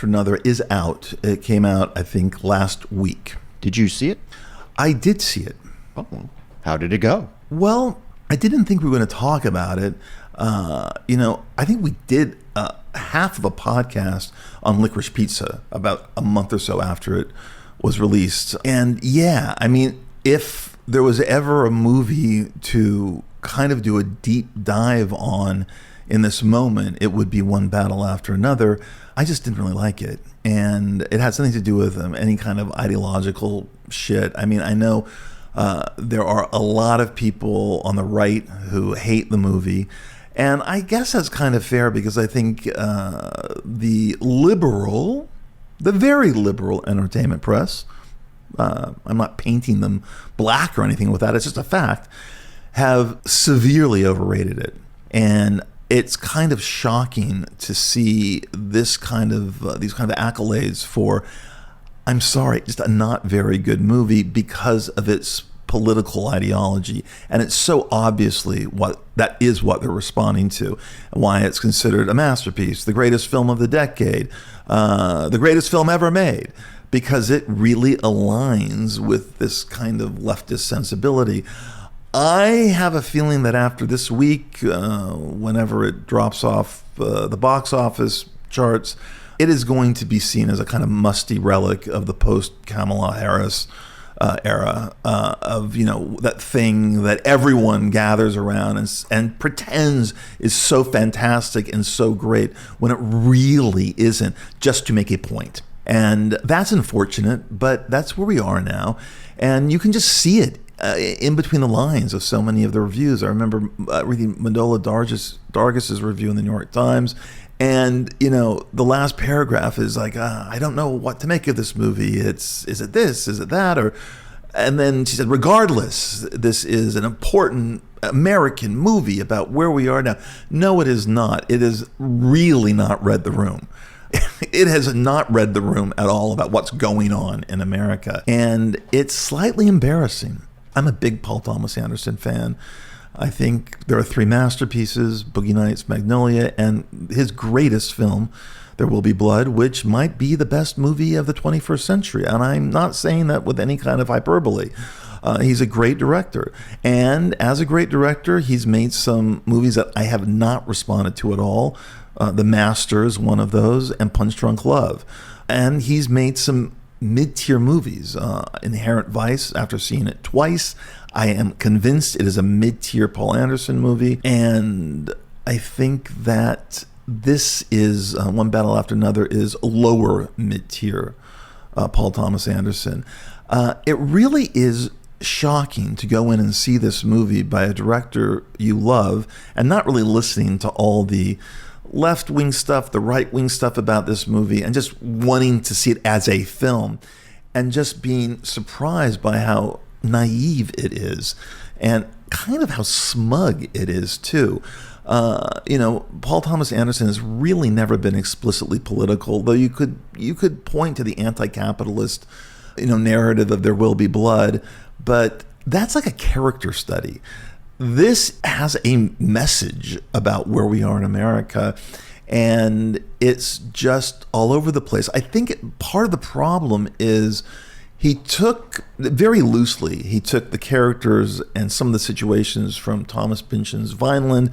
Another is out. It came out, I think, last week. Did you see it? I did see it. Oh, how did it go? Well, I didn't think we were going to talk about it. I think we did half of a podcast on Licorice Pizza about a month or so after it was released. And yeah, I mean, if there was ever a movie to kind of do a deep dive on in this moment, it would be One Battle After Another. I just didn't really like it. And it had something to do with any kind of ideological shit. I mean, I know there are a lot of people on the right who hate the movie. And I guess that's kind of fair because I think the very liberal entertainment press, I'm not painting them black or anything with that, it's just a fact, have severely overrated it. And it's kind of shocking to see these kind of accolades for, I'm sorry, just a not very good movie because of its political ideology. And it's so obviously what they're responding to, why it's considered a masterpiece, the greatest film of the decade, the greatest film ever made, because it really aligns with this kind of leftist sensibility. I have a feeling that after this week, whenever it drops off the box office charts, it is going to be seen as a kind of musty relic of the post-Kamala Harris era of, that thing that everyone gathers around and pretends is so fantastic and so great when it really isn't, just to make a point. And that's unfortunate, but that's where we are now. And you can just see it in between the lines of so many of the reviews. I remember reading Mandola Dargis's review in the New York Times, and the last paragraph is like, I don't know what to make of this movie. Is it this? Is it that? And then she said, regardless, this is an important American movie about where we are now. No, it is not. It has really not read the room. It has not read the room at all about what's going on in America. And it's slightly embarrassing. I'm a big Paul Thomas Anderson fan. I think there are three masterpieces, Boogie Nights, Magnolia, and his greatest film, There Will Be Blood, which might be the best movie of the 21st century. And I'm not saying that with any kind of hyperbole. He's a great director. And as a great director, he's made some movies that I have not responded to at all. The Master is one of those, and Punch Drunk Love. And he's made some mid-tier movies. Inherent Vice, after seeing it twice, I am convinced it is a mid-tier Paul Anderson movie. And I think that this is, One Battle After Another is lower mid-tier Paul Thomas Anderson. It really is shocking to go in and see this movie by a director you love and not really listening to all the left-wing stuff, the right-wing stuff about this movie, and just wanting to see it as a film and just being surprised by how naive it is and kind of how smug it is too. Paul Thomas Anderson has really never been explicitly political, though you could point to the anti-capitalist narrative of There Will Be Blood, but that's like a character study. This has a message about where we are in America, and it's just all over the place. I think part of the problem is he took the characters and some of the situations from Thomas Pynchon's Vineland,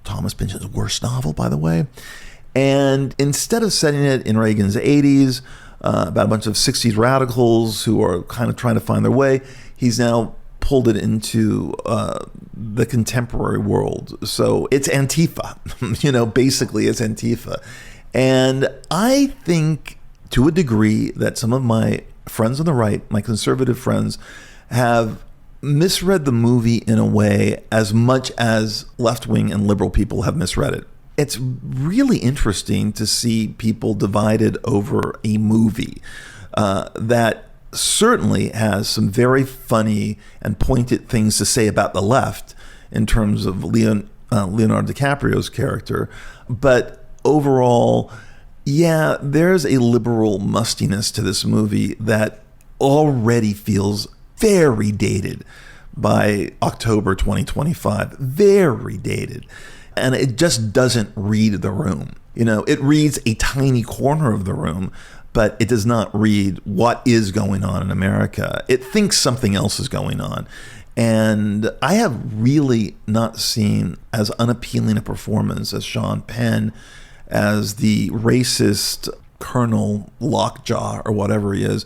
Thomas Pynchon's worst novel, by the way, and instead of setting it in Reagan's 80s, about a bunch of 60s radicals who are kind of trying to find their way, he's now pulled it into the contemporary world. So it's Antifa, basically it's Antifa. And I think to a degree that some of my friends on the right, my conservative friends, have misread the movie in a way as much as left-wing and liberal people have misread it. It's really interesting to see people divided over a movie that certainly has some very funny and pointed things to say about the left in terms of Leonardo DiCaprio's character. But overall, yeah, there's a liberal mustiness to this movie that already feels very dated by October 2025. Very dated. And it just doesn't read the room. It reads a tiny corner of the room, but it does not read what is going on in America. It thinks something else is going on. And I have really not seen as unappealing a performance as Sean Penn as the racist Colonel Lockjaw or whatever he is.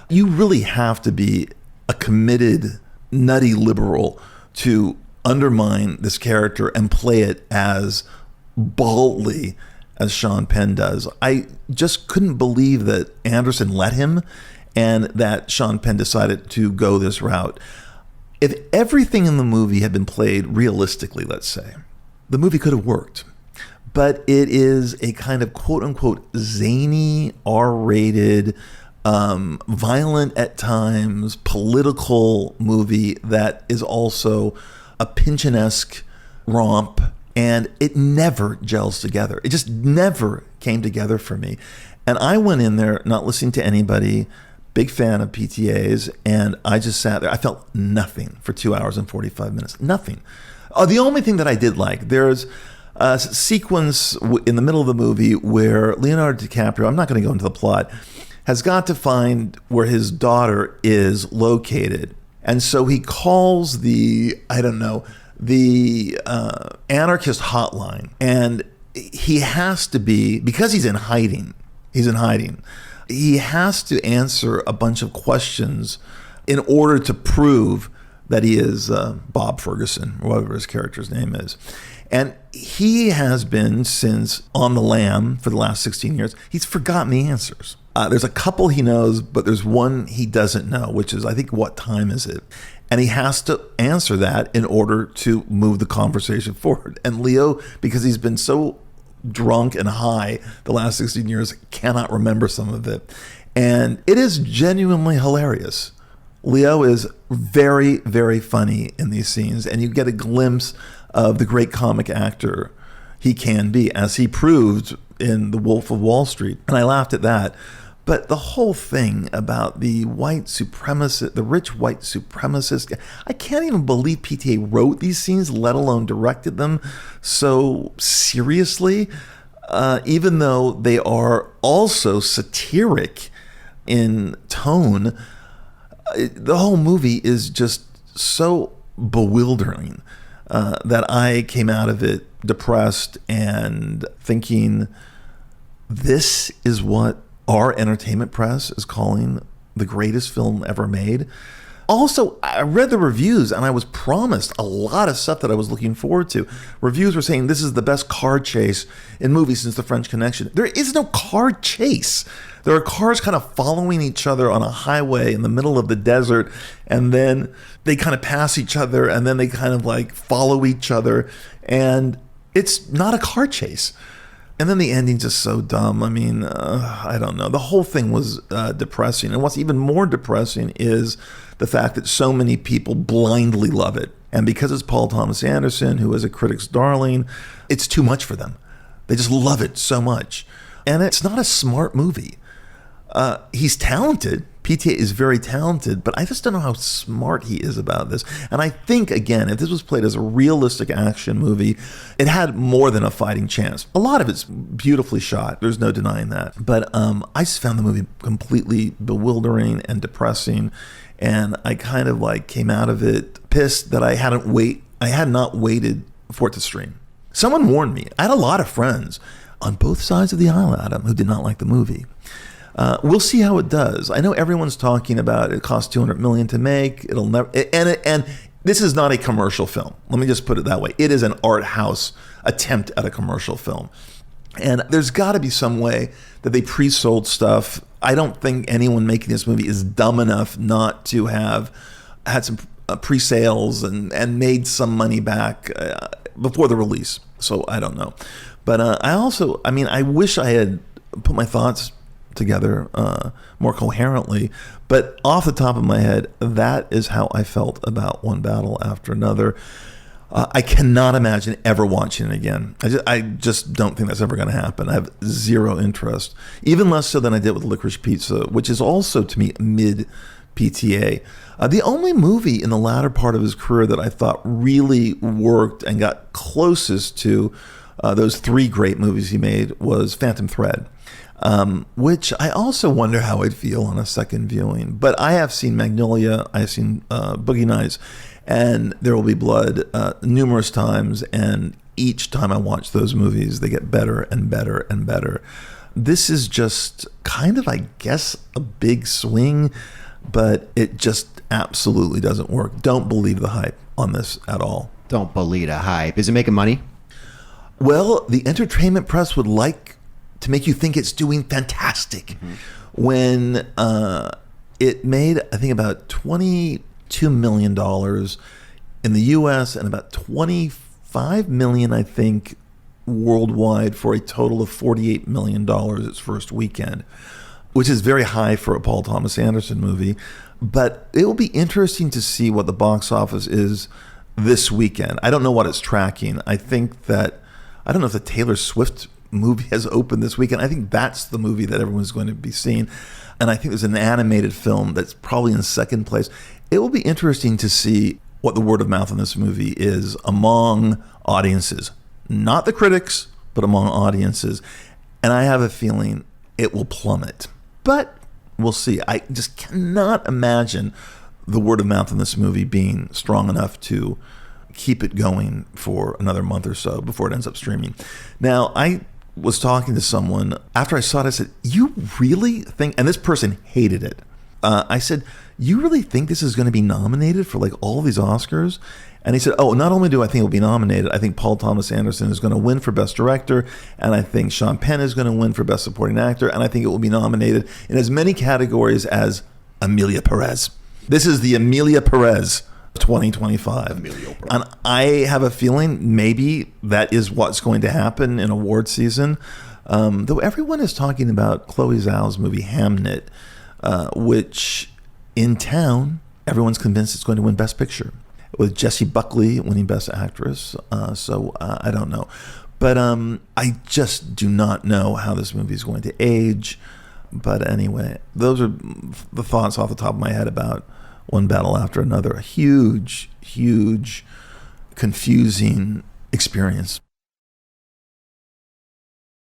You really have to be a committed, nutty liberal to undermine this character and play it as baldly as Sean Penn does. I just couldn't believe that Anderson let him and that Sean Penn decided to go this route. If everything in the movie had been played realistically, let's say, the movie could have worked. But it is a kind of quote-unquote zany, R-rated, violent at times, political movie that is also a Pynchon-esque romp, and it never gels together. It just never came together for me. And I went in there not listening to anybody, big fan of PTAs, and I just sat there. I felt nothing for 2 hours and 45 minutes. Nothing. The only thing that I did like, there's a sequence in the middle of the movie where Leonardo DiCaprio, I'm not going to go into the plot, has got to find where his daughter is located. And so he calls the anarchist hotline. And he has to be, because he's in hiding, he has to answer a bunch of questions in order to prove that he is Bob Ferguson, or whatever his character's name is. And he has been, since On the Lam for the last 16 years, he's forgotten the answers. There's a couple he knows, but there's one he doesn't know, which is, I think, what time is it? And he has to answer that in order to move the conversation forward. And Leo, because he's been so drunk and high the last 16 years, cannot remember some of it. And it is genuinely hilarious. Leo is very, very funny in these scenes, and you get a glimpse of the great comic actor he can be, as he proved in The Wolf of Wall Street. And I laughed at that. But the whole thing about the white supremacist, the rich white supremacist, I can't even believe PTA wrote these scenes, let alone directed them so seriously, even though they are also satiric in tone. The whole movie is just so bewildering that I came out of it depressed and thinking, this is what our entertainment press is calling the greatest film ever made. Also, I read the reviews and I was promised a lot of stuff that I was looking forward to. Reviews were saying this is the best car chase in movies since The French Connection. There is no car chase. There are cars kind of following each other on a highway in the middle of the desert, and then they kind of pass each other, and then they kind of like follow each other, and it's not a car chase. And then the ending's just so dumb. I mean, I don't know. The whole thing was depressing. And what's even more depressing is the fact that so many people blindly love it. And because it's Paul Thomas Anderson, who is a critic's darling, it's too much for them. They just love it so much. And it's not a smart movie. He's talented. PTA is very talented, but I just don't know how smart he is about this. And I think, again, if this was played as a realistic action movie, it had more than a fighting chance. A lot of it's beautifully shot. There's no denying that. But I just found the movie completely bewildering and depressing. And I kind of like came out of it pissed that I had not waited for it to stream. Someone warned me. I had a lot of friends on both sides of the aisle, Adam, who did not like the movie. We'll see how it does. I know everyone's talking about it cost $200 million to make. It'll never, and this is not a commercial film. Let me just put it that way. It is an art house attempt at a commercial film. And there's got to be some way that they pre-sold stuff. I don't think anyone making this movie is dumb enough not to have had some pre-sales and made some money back before the release. So I don't know. But I wish I had put my thoughts together more coherently, but off the top of my head, that is how I felt about One Battle After Another. I cannot imagine ever watching it again. I just don't think that's ever going to happen. I have zero interest, even less so than I did with Licorice Pizza, which is also, to me, mid-PTA. The only movie in the latter part of his career that I thought really worked and got closest to those three great movies he made was Phantom Thread, which I also wonder how I'd feel on a second viewing. But I have seen Magnolia, I have seen Boogie Nights, and There Will Be Blood numerous times, and each time I watch those movies, they get better and better and better. This is just kind of, I guess, a big swing, but it just absolutely doesn't work. Don't believe the hype on this at all. Don't believe the hype. Is it making money? Well, the entertainment press would like to make you think it's doing fantastic. When it made, I think, about $22 million in the U.S. and about $25 million, I think, worldwide, for a total of $48 million its first weekend, which is very high for a Paul Thomas Anderson movie. But it will be interesting to see what the box office is this weekend. I don't know what it's tracking. I think that, I don't know if the Taylor Swift movie has opened this weekend. I think that's the movie that everyone's going to be seeing. And I think there's an animated film that's probably in second place. It will be interesting to see what the word of mouth on this movie is among audiences. Not the critics, but among audiences. And I have a feeling it will plummet. But we'll see. I just cannot imagine the word of mouth in this movie being strong enough to keep it going for another month or so before it ends up streaming. Now, I was talking to someone after I saw it. I said, you really think, and this person hated it. I said, you really think this is going to be nominated for like all these Oscars? And he said, oh, not only do I think it will be nominated, I think Paul Thomas Anderson is going to win for Best Director, and I think Sean Penn is going to win for Best Supporting Actor, and I think it will be nominated in as many categories as Amelia Perez. This is the Amelia Perez 2025. And I have a feeling maybe that is what's going to happen in award season. Though everyone is talking about Chloe Zhao's movie Hamnet, which in town, everyone's convinced it's going to win Best Picture, with Jessie Buckley winning Best Actress. So I don't know. But I just do not know how this movie is going to age. But anyway, those are the thoughts off the top of my head about One Battle After Another. A huge, huge, confusing experience.